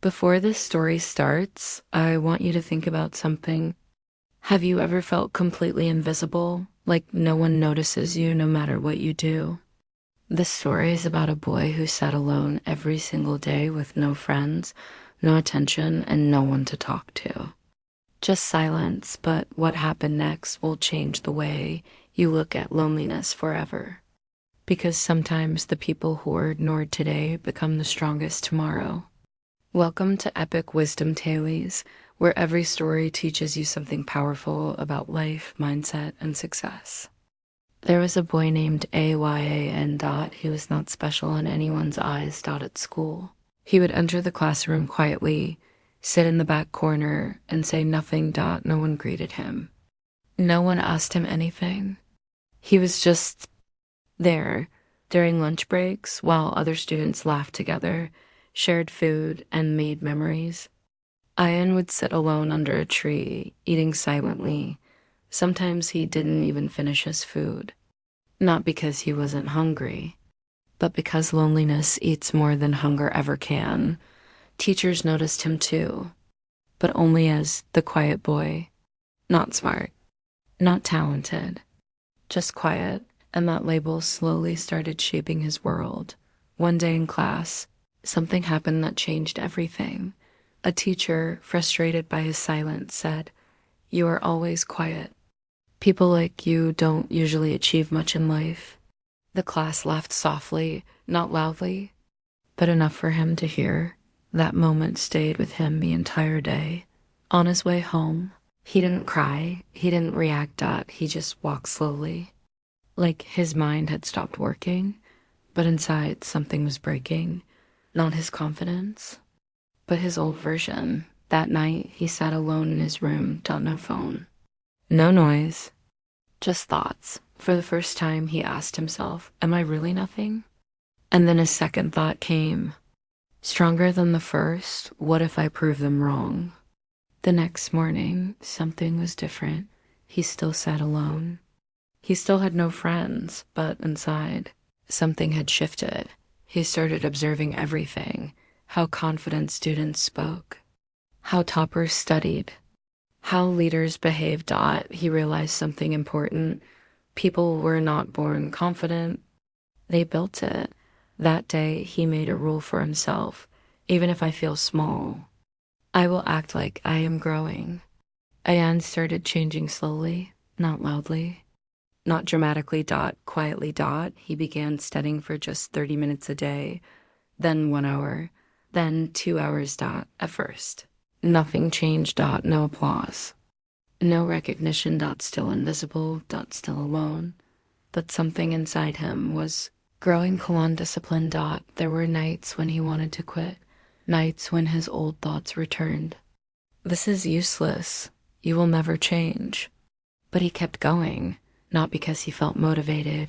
Before this story starts, I want you to think about something. Have you ever felt completely invisible, like no one notices you no matter what you do? This story is about a boy who sat alone every single day with no friends, no attention, and no one to talk to. Just silence, but what happened next will change the way you look at loneliness forever. Because sometimes the people who are ignored today become the strongest tomorrow. Welcome to Epic Wisdom Tales, where every story teaches you something powerful about life, mindset, and success. There was a boy named Ayan. He was not special in anyone's eyes. At school. He would enter the classroom quietly, sit in the back corner, and say nothing. No one greeted him. No one asked him anything. He was just there during lunch breaks while other students laughed together, shared food, and made memories. Ian would sit alone under a tree, eating silently. Sometimes he didn't even finish his food. Not because he wasn't hungry, but because loneliness eats more than hunger ever can. Teachers noticed him too, but only as the quiet boy. Not smart, not talented, just quiet, and that label slowly started shaping his world. One day in class, something happened that changed everything. A teacher, frustrated by his silence, said, "You are always quiet. People like you don't usually achieve much in life." The class laughed softly, not loudly, but enough for him to hear. That moment stayed with him the entire day. On his way home, he didn't cry, he didn't react. He just walked slowly, like his mind had stopped working, but inside something was breaking. Not his confidence, but his old version. That night, he sat alone in his room. No phone, no noise, just thoughts. For the first time, he asked himself, am I really nothing? And then a second thought came, stronger than the first. What if I prove them wrong? The next morning, something was different. He still sat alone. He still had no friends, but inside, something had shifted. He started observing everything, how confident students spoke, how toppers studied, how leaders behaved. He realized something important. People were not born confident, they built it. That day, he made a rule for himself. Even if I feel small, I will act like I am growing. Ayan started changing slowly, not loudly, not dramatically. Quietly. He began studying for just 30 minutes a day, then 1 hour, then 2 hours. At first, nothing changed. No applause, no recognition. Still invisible. Still alone. But something inside him was growing. Discipline. There were nights when he wanted to quit, nights when his old thoughts returned. This is useless. You will never change. But he kept going, not because he felt motivated,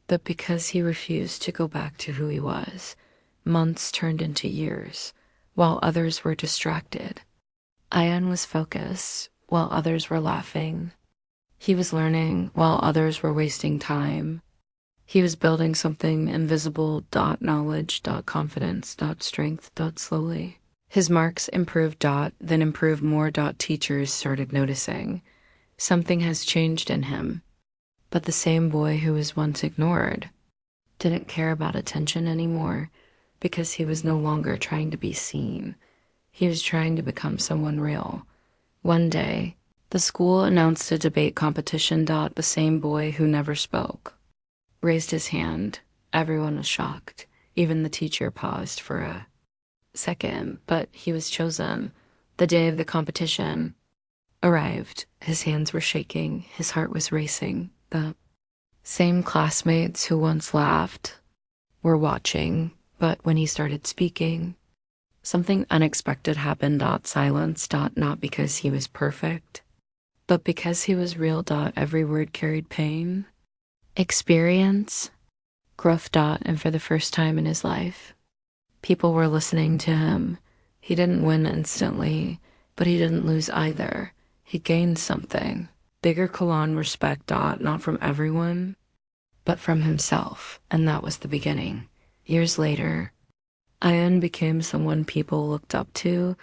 but because he refused to go back to who he was. Months turned into years, while others were distracted. Ayan was focused, while others were laughing. He was learning, while others were wasting time. He was building something invisible. Knowledge. Confidence. Strength. Slowly. His marks improved. Then improved more. Teachers started noticing. Something has changed in him. But the same boy who was once ignored didn't care about attention anymore, because he was no longer trying to be seen. He was trying to become someone real. One day, the school announced a debate competition. The same boy who never spoke raised his hand. Everyone was shocked. Even the teacher paused for a second, but he was chosen. The day of the competition arrived. His hands were shaking. His heart was racing. The same classmates who once laughed were watching, but when he started speaking, something unexpected happened. Silence. Not because he was perfect, but because he was real. Every word carried pain, experience, growth. And for the first time in his life, people were listening to him. He didn't win instantly, but he didn't lose either. He gained something. Bigger. Respect. Not from everyone, but from himself. And that was the beginning. Years later, Ian became someone people looked up to,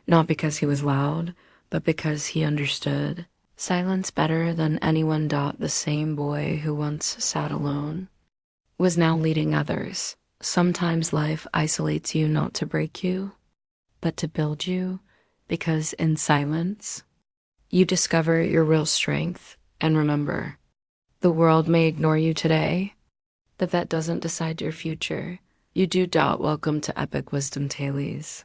not because he was loud, but because he understood silence better than anyone. The same boy who once sat alone was now leading others. Sometimes life isolates you not to break you, but to build you, because in silence, you discover your real strength. And remember, the world may ignore you today, but that doesn't decide your future. You do. Welcome to Epic Wisdom Tales.